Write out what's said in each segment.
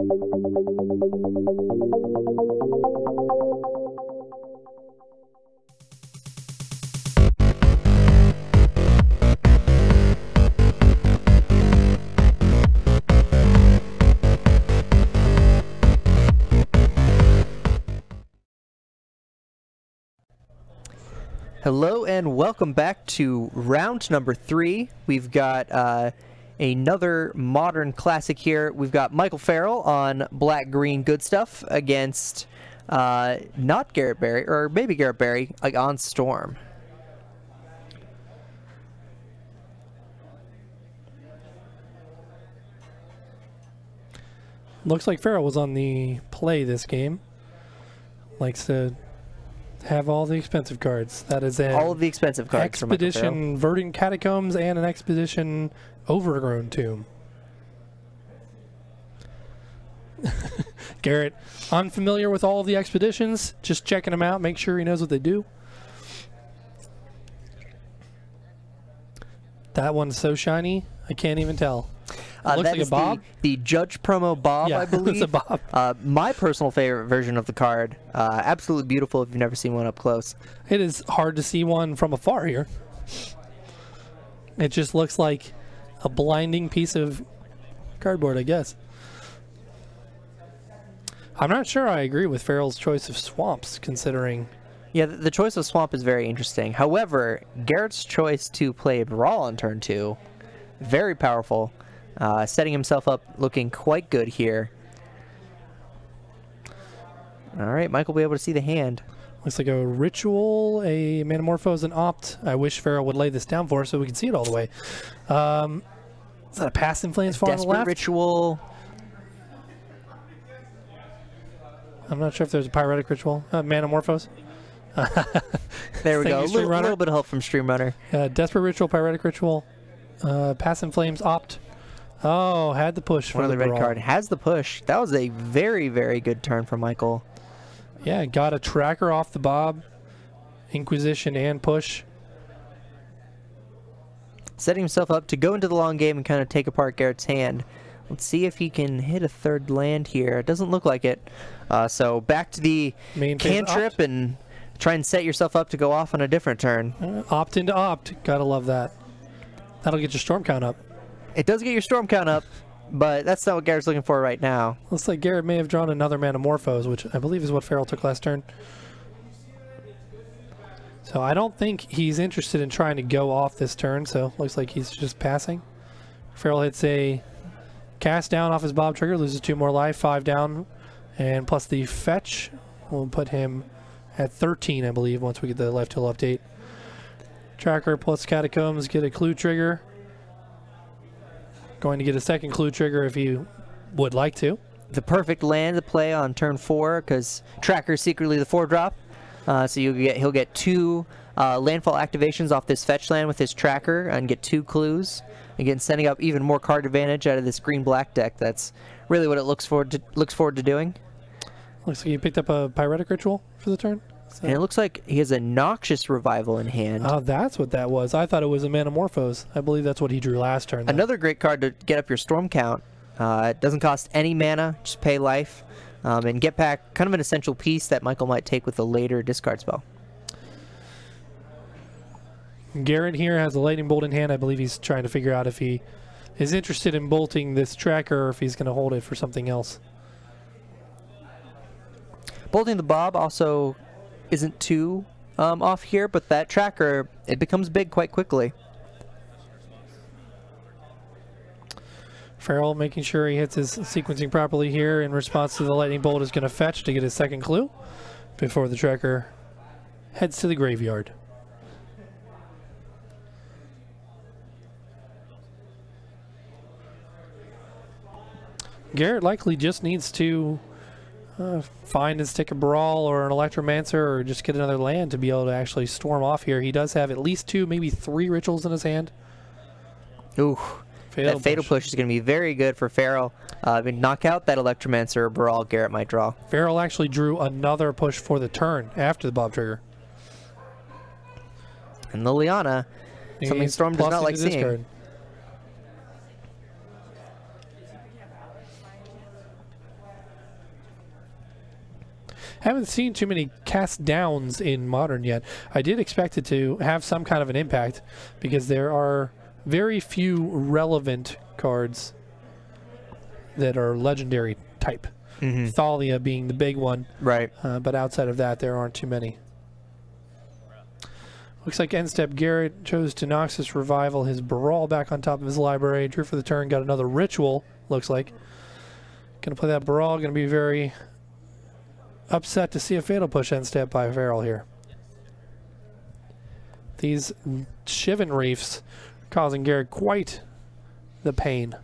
Hello and welcome back to round number 3. We've got another modern classic here. We've got Michael Farrell on Black Green Good Stuff against not Garret Berry, or maybe Garret Berry, like on Storm. Looks like Farrell was on the play this game. Likes to have all the expensive cards. That is all of the expensive cards. Expedition Verdant Catacombs and an Expedition Overgrown Tomb. Garret, unfamiliar with all of the expeditions, just checking them out, make sure he knows what they do. That one's so shiny, I can't even tell. Looks like a Bob. The Judge promo Bob, yeah, I believe. It's a Bob. My personal favorite version of the card. Absolutely beautiful if you've never seen one up close. It is hard to see one from afar here. It just looks like a blinding piece of cardboard, I guess. I'm not sure I agree with Farrell's choice of swamps, considering... Yeah, the choice of swamp is very interesting. However, Garrett's choice to play Brawl on turn 2, very powerful. Setting himself up looking quite good here. Alright, Mike will be able to see the hand. Looks like a Ritual, a Manamorphose, an Opt. I wish Farrell would lay this down for us so we can see it all the way. Is that a Past in Flames far on the left? Ritual. I'm not sure if there's a Pyretic Ritual. Manamorphose. There we go. A little bit of help from Streamrunner. Desperate Ritual, Pyretic Ritual. Past in Flames, Opt. Oh, had the push. One of the red card has the push. That was a very, very good turn for Michael. Yeah, got a tracker off the Bob. Inquisition and push. Setting himself up to go into the long game and kind of take apart Garrett's hand. Let's see if he can hit a third land here. It doesn't look like it. So back to the main cantrip and try and set yourself up to go off on a different turn. Opt into Opt. Gotta love that. That'll get your storm count up. It does get your storm count up, but that's not what Garrett's looking for right now. Looks like Garret may have drawn another Manamorphose, which I believe is what Farrell took last turn. So I don't think he's interested in trying to go off this turn, so looks like he's just passing. Farrell hits a cast down off his Bob trigger, loses 2 more life, 5 down, and plus the fetch will put him at 13, I believe, once we get the left hill update. Tracker plus Catacombs, get a clue trigger. Going to get a second clue trigger if you would like to. The perfect land to play on turn 4 because Tracker is secretly the 4-drop. So he'll get 2 landfall activations off this fetch land with his Tracker and get 2 clues. Again, setting up even more card advantage out of this green-black deck. That's really what it looks forward to doing. Looks like he picked up a Pyretic Ritual for the turn. So. And it looks like he has a Noxious Revival in hand. Oh, that's what that was. I thought it was a Manamorphose. I believe that's what he drew last turn. Though. Another great card to get up your storm count. It doesn't cost any mana, just pay life. And get back kind of an essential piece that Michael might take with a later discard spell. Garret here has a Lightning Bolt in hand. I believe he's trying to figure out if he is interested in bolting this Tracker or if he's going to hold it for something else. Bolting the Bob also isn't too off here, but that Tracker, it becomes big quite quickly. Farrell making sure he hits his sequencing properly here in response to the Lightning Bolt is going to fetch to get his second clue before the Tracker heads to the graveyard. Garret likely just needs to find and stick a Brawl or an Electromancer or just get another land to be able to actually storm off here. He does have at least 2, maybe 3 rituals in his hand. Ooh, that Fatal Push is going to be very good for Farrell. Knock out that Electromancer or Brawl Garret might draw. Farrell actually drew another push for the turn after the Bob trigger. And Liliana, something Storm does not like seeing. Card. haven't seen too many cast downs in Modern yet. I did expect it to have some kind of an impact because there are very few relevant cards that are legendary type. Thalia being the big one. Right. But outside of that, there aren't too many. Looks like end step Garret chose to Noxus Revival his Brawl back on top of his library. Drew for the turn, got another Ritual, looks like. Gonna play that Brawl, gonna be very upset to see a Fatal Push end step by Farrell here. These Shivan Reefs causing Garret quite the pain.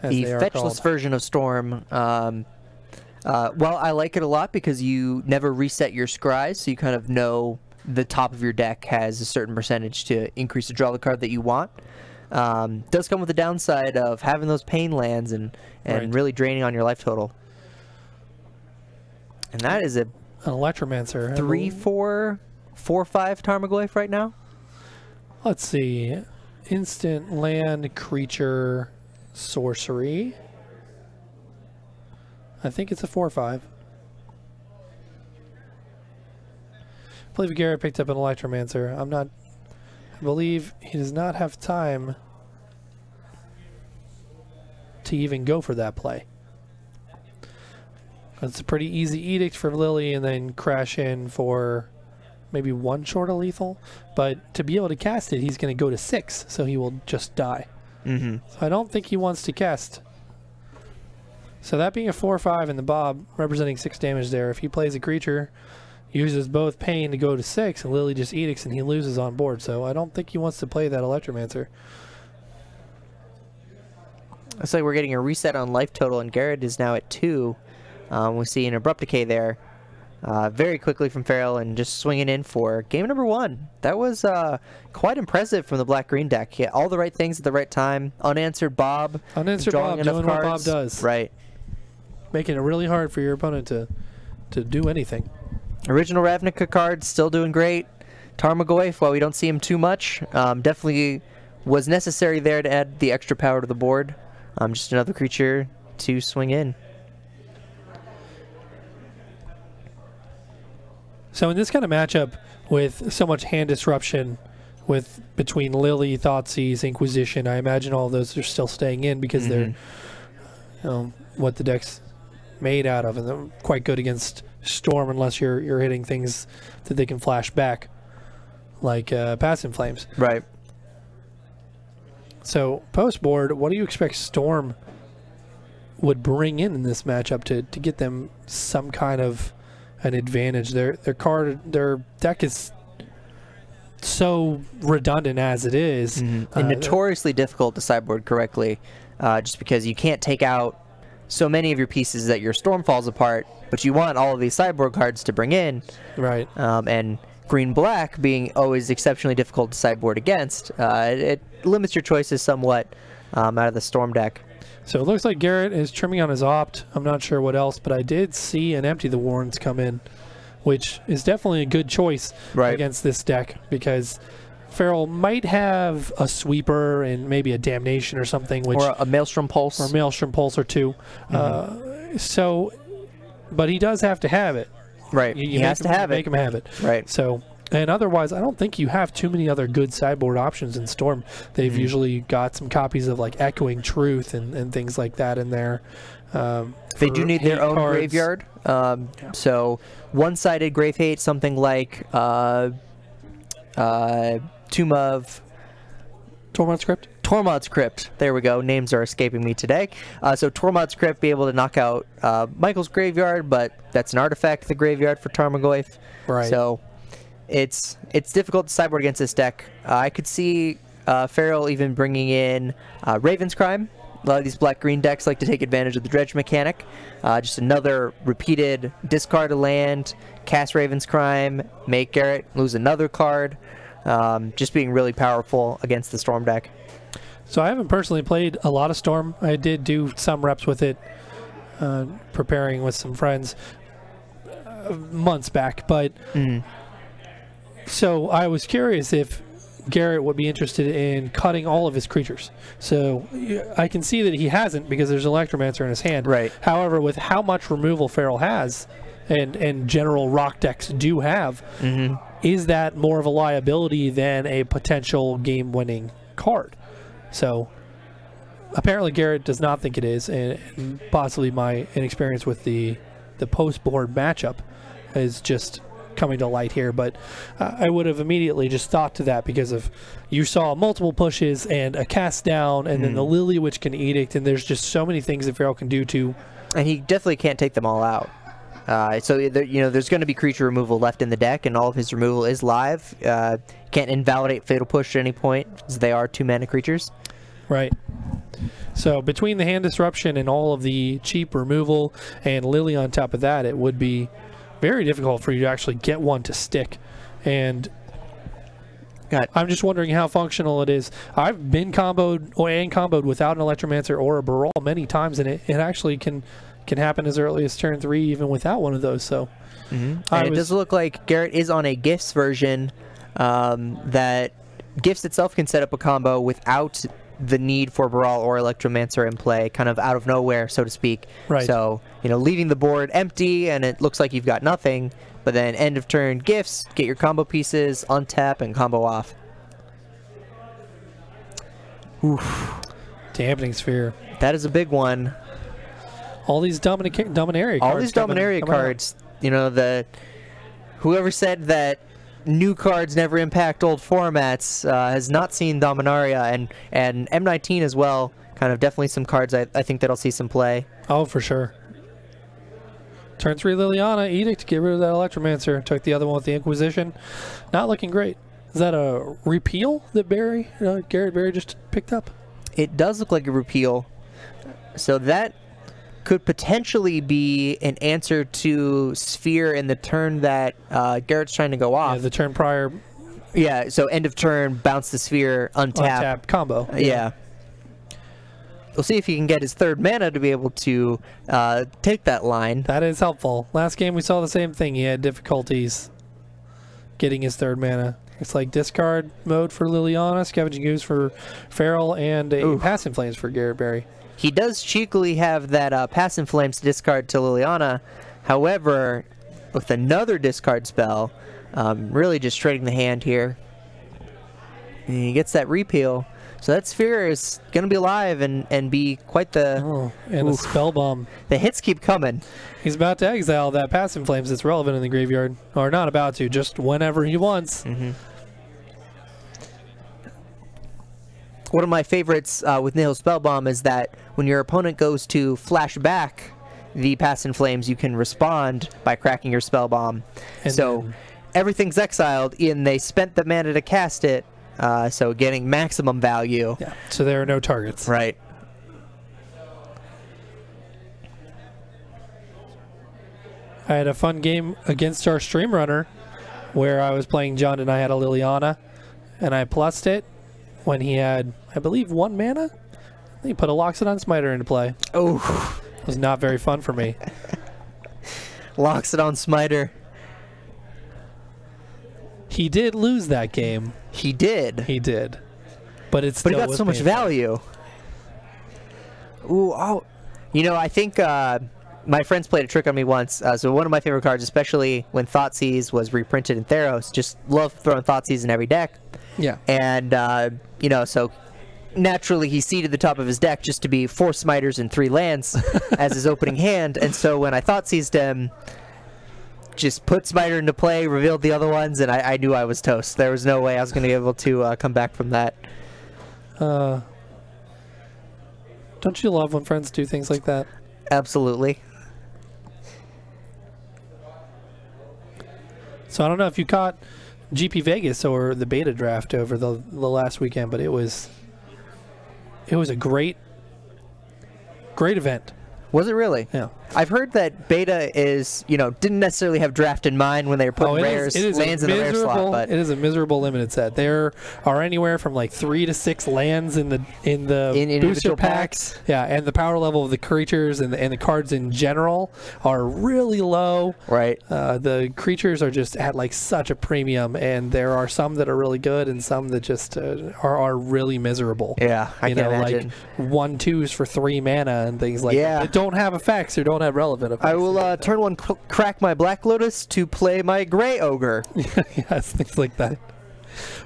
The fetchless version of Storm, well, I like it a lot because you never reset your scries, so you kind of know the top of your deck has a certain percentage to increase the draw the card that you want. Does come with the downside of having those pain lands and really draining on your life total. And that is an Electromancer. 3/4, 4/5 Tarmogoyf right now. Let's see. Instant land creature sorcery. I think it's a 4/5. I believe Garret picked up an Electromancer. I believe he does not have time to even go for that play. It's a pretty easy edict for Lily and then crash in for maybe 1 short of lethal. But to be able to cast it, he's going to go to 6, so he will just die. So I don't think he wants to cast. So that being a 4/5 and the Bob representing 6 damage there, if he plays a creature, uses both pain to go to 6, and Lily just edicts and he loses on board. So I don't think he wants to play that Electromancer. Looks like we're getting a reset on life total, and Garret is now at 2. We see an Abrupt Decay there. Very quickly from Farrell and just swinging in for game number 1. That was quite impressive from the black-green deck. He had all the right things at the right time. Unanswered Bob. Unanswered Bob, doing what Bob does. Right. Making it really hard for your opponent to do anything. Original Ravnica card still doing great. Tarmogoyf, while we don't see him too much, definitely was necessary there to add the extra power to the board. Just another creature to swing in. So in this kind of matchup with so much hand disruption between Lily, Thoughtseize, Inquisition, I imagine all of those are still staying in because they're what the deck's made out of, and they're quite good against Storm unless you're hitting things that they can flash back, like Pass in Flames. Right. So post board, what do you expect Storm would bring in this matchup to get them some kind of an advantage? Their deck is so redundant as it is, and notoriously difficult to sideboard correctly, just because you can't take out so many of your pieces that your Storm falls apart, but you want all of these sideboard cards to bring in. Right. And green-black being always exceptionally difficult to sideboard against, it limits your choices somewhat out of the Storm deck. So it looks like Garret is trimming on his Opt. I'm not sure what else, but I did see an Empty the Warrens come in, which is definitely a good choice against this deck, because Farrell might have a Sweeper and maybe a Damnation or something, or a Maelstrom Pulse. Or a Maelstrom Pulse or 2. So, but he does have to have it. Right. You he has to have it. Make him have it. Right. So, and otherwise, I don't think you have too many other good sideboard options in Storm. They've usually got some copies of like Echoing Truth and things like that in there. They do need their own graveyard. So one-sided Grave Hate, something like Tomb of Tormod's Crypt. Tormod's Crypt. There we go. Names are escaping me today. So Tormod's Crypt be able to knock out Michael's graveyard, but that's an artifact, the graveyard for Tarmogoyf. Right. So it's difficult to sideboard against this deck. I could see Farrell even bringing in Raven's Crime. A lot of these black-green decks like to take advantage of the dredge mechanic. Just another repeated discard a land, cast Raven's Crime, make Garret lose another card. Just being really powerful against the Storm deck. So I haven't personally played a lot of Storm. I did do some reps with it, preparing with some friends months back. But so I was curious if Garret would be interested in cutting all of his creatures. So I can see that he hasn't because there's an Electromancer in his hand. Right. However, with how much removal Farrell has, and general rock decks do have, is that more of a liability than a potential game-winning card? So apparently Garret does not think it is, and possibly my inexperience with the post-board matchup is just coming to light here, but I would have immediately just thought to that because of you saw multiple pushes and a cast down and then the Lily, which can edict, and there's just so many things that Farrell can do to. And he definitely can't take them all out. So there's going to be creature removal left in the deck, and all of his removal is live. Can't invalidate Fatal Push at any point, as they are 2-mana creatures. Right. So between the hand disruption and all of the cheap removal and Lily on top of that, it would be very difficult for you to actually get one to stick. And I'm just wondering how functional it is. I've been comboed without an Electromancer or a Barrel many times, and it actually can happen as early as turn 3 even without one of those. So and it does look like Garret is on a Gifts version that Gifts itself can set up a combo without the need for Brawl or Electromancer in play, kind of out of nowhere, so to speak. Right. So, leaving the board empty, and it looks like you've got nothing, but then end of turn Gifts, get your combo pieces, untap, and combo off. Oof. Dampening Sphere. That is a big one. All these Dominaria cards. All these Dominaria cards, whoever said that new cards never impact old formats has not seen Dominaria, and M19 as well. Kind of definitely some cards I think that'll see some play. Oh, for sure. Turn 3 Liliana, Edict, get rid of that Electromancer. Took the other one with the Inquisition. Not looking great. Is that a repeal that Garret Berry just picked up? It does look like a repeal. So that could potentially be an answer to Sphere in the turn that Garrett's trying to go off. Yeah, the turn prior. Yeah, so end of turn, bounce the Sphere, untap combo. Yeah. We'll see if he can get his 3rd mana to be able to take that line. That is helpful. Last game we saw the same thing. He had difficulties getting his 3rd mana. It's like discard mode for Liliana, Scavenging Ooze for Farrell, and a Pass in Flames for Garret Berry. He does cheekily have that Pass in Flames to discard to Liliana. However, with another discard spell, really just trading the hand here. And he gets that repeal. So that Sphere is going to be alive and be quite the... Oh, and a Spell Bomb. The hits keep coming. He's about to exile that Pass in Flames that's relevant in the graveyard. Or not about to, just whenever he wants. One of my favorites with Nihil Spellbomb is that when your opponent goes to flash back the Pass in Flames, you can respond by cracking your Spellbomb. So everything's exiled, and they spent the mana to cast it, so getting maximum value. Yeah, so there are no targets. Right. I had a fun game against our stream runner where I was playing John and I had a Liliana, and I plussed it when he had, I believe, 1 mana. He put a Loxodon Smiter into play. Oh, it was not very fun for me. Loxodon Smiter. He did lose that game. He did. He did. But it's he got so much value. Ooh, oh. I think my friends played a trick on me once. So one of my favorite cards, especially when Thoughtseize was reprinted in Theros, just love throwing Thoughtseize in every deck. Yeah. And, so naturally he seeded the top of his deck just to be 4 Smiters and 3 lands as his opening hand. And so when I Thoughtseized him, just put Smiter into play, revealed the other ones, and I knew I was toast. There was no way I was going to be able to come back from that. Don't you love when friends do things like that? Absolutely. So I don't know if you caught GP Vegas or the beta draft over the last weekend, but it was a great event. Was it really? Yeah. I've heard that beta is, didn't necessarily have draft in mind when they were putting lands in the rare slot. But it is a miserable limited set. There are anywhere from like 3 to 6 lands in the booster packs. Yeah, and the power level of the creatures and the cards in general are really low. Right. The creatures are just at like such a premium, and there are some that are really good and some that just are really miserable. Yeah, I can imagine. Like 1/2s for 3 mana and things like that. That don't have effects or don't won't have relevant. I will turn 1 crack my Black Lotus to play my Gray Ogre. Yes, things like that.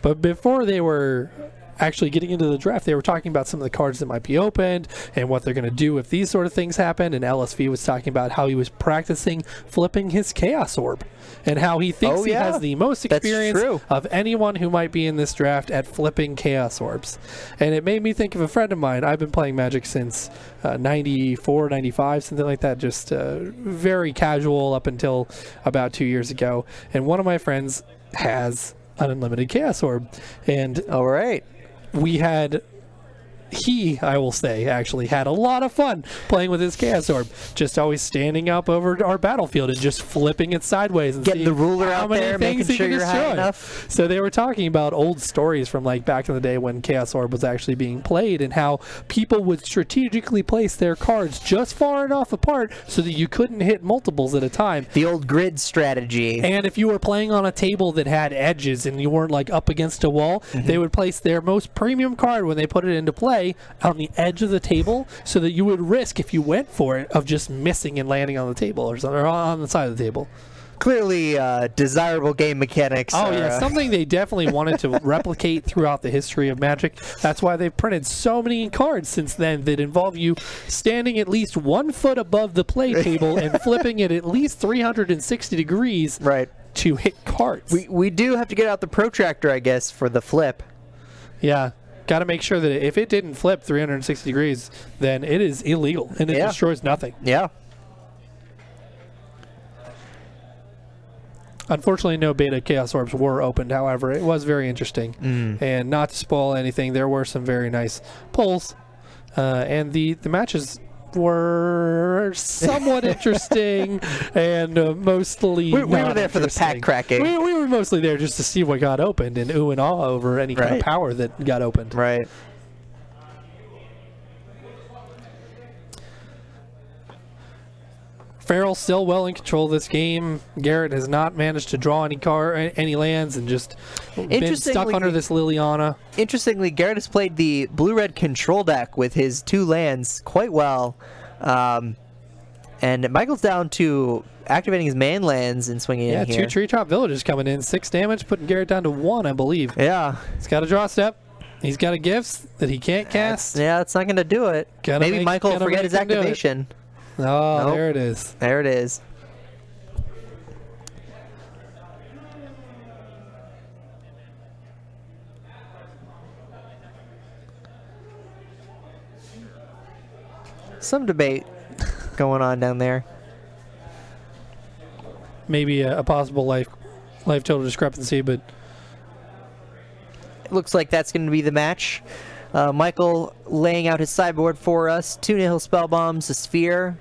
But before they were actually getting into the draft, they were talking about some of the cards that might be opened and what they're going to do if these sort of things happen. And LSV was talking about how he was practicing flipping his Chaos Orb and how he thinks he has the most experience of anyone who might be in this draft at flipping Chaos Orbs. And it made me think of a friend of mine. I've been playing Magic since 94, 95, something like that, just very casual up until about 2 years ago. And one of my friends has an unlimited Chaos Orb. And all right. I will say, actually had a lot of fun playing with his Chaos Orb, just always standing up over our battlefield and just flipping it sideways and getting the ruler out there, making sure you're high enough. So they were talking about old stories from like back in the day when Chaos Orb was actually being played and how people would strategically place their cards just far enough apart so that you couldn't hit multiples at a time. The old grid strategy. And if you were playing on a table that had edges and you weren't like up against a wall, they would place their most premium card when they put it into play on the edge of the table so that you would risk, if you went for it, of just missing and landing on the table or something, or on the side of the table. Clearly desirable game mechanics. Oh, yeah, something they definitely wanted to replicate throughout the history of Magic. That's why they've printed so many cards since then that involve you standing at least 1 foot above the play table and flipping it at least 360 degrees to hit cards. We do have to get out the protractor, I guess, for the flip. Yeah. Got to make sure that if it didn't flip 360 degrees, then it is illegal and it destroys nothing. Yeah. Unfortunately, no beta Chaos Orbs were opened. However, it was very interesting. And not to spoil anything, there were some very nice pulls. And the matches were somewhat interesting and mostly we were there for the pack cracking. We were mostly there just to see what got opened and ooh and ah over any kind of power that got opened. Right. Farrell still well in control of this game. Garret has not managed to draw any lands and just been stuck under this Liliana. Interestingly, Garret has played the blue-red control deck with his 2 lands quite well. And Michael's down to activating his man lands and swinging in here. 2 Treetop Villages coming in. 6 damage, putting Garret down to 1, I believe. Yeah. He's got a draw step. He's got a gifts that he can't cast. That's not going to do it. Maybe Michael will forget his activation. Oh, nope. There it is. There it is. Some debate going on down there. Maybe a possible life total discrepancy, but it looks like that's going to be the match. Michael laying out his sideboard for us. 2 Nihil Spell Bombs, a Sphere,